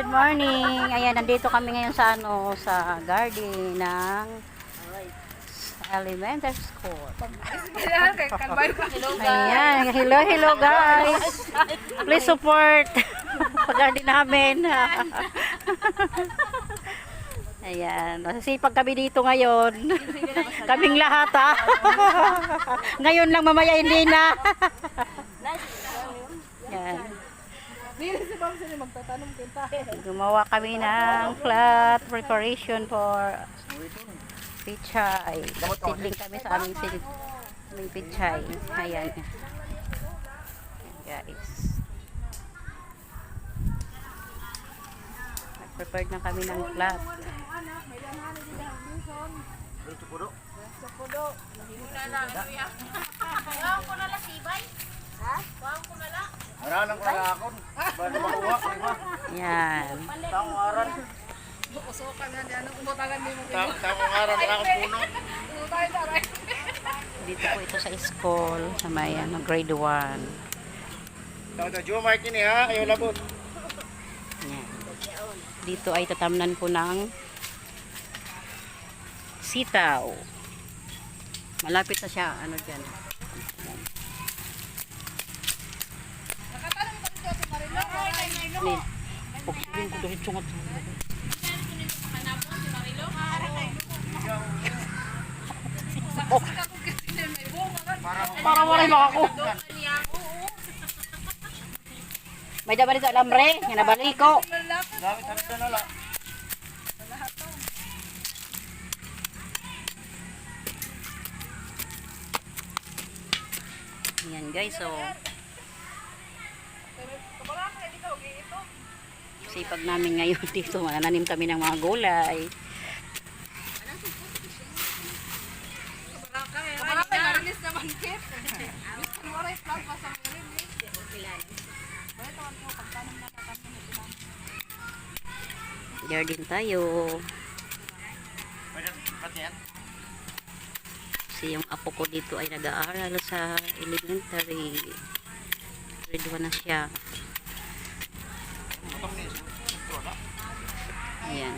good morning. Ayan, nandito kami ngayon sa sa garden ng elementary school. Ayan, hello guys. Please support pag-garden namin. Ayan, masisipag kami dito ngayon. Kaming lahat ha. Ngayon lang, mamaya hindi na. Ayan. Gumawa kami ng flat preparation for pichay. Seedling kami sa aming pichay. Ayan. Ayan guys. Nag-prepared na kami ng flat. Maralang ko na akon. Bago makuha ko iba. Yan. Tangaran. Bukusokan na diyan ang umutagan mo. Tangaran na akong puno. Dito po ito sa school. Sa may grade 1. Tawag na Joe Mark ini ha. Ayaw labot. Yan. Dito ay tatamnan po ng sitaw. Malapit na siya. Ano dyan? Ni, pagsilin ko dahil sungat. Para wala yung ako. May daba dito alambre, nga nabalik ko. Gamit hanap na nala. Yan guys, so sipag namin ngayon dito, manananim kami ng mga gulay. Garden tayo. Kasi yung apo ko dito ay nag-aaral sa elementary. Grade 1 na siya. Ayan.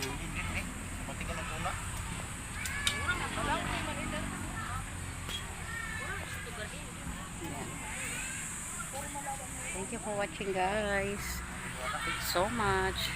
Thank you for watching guys. Thank you so much.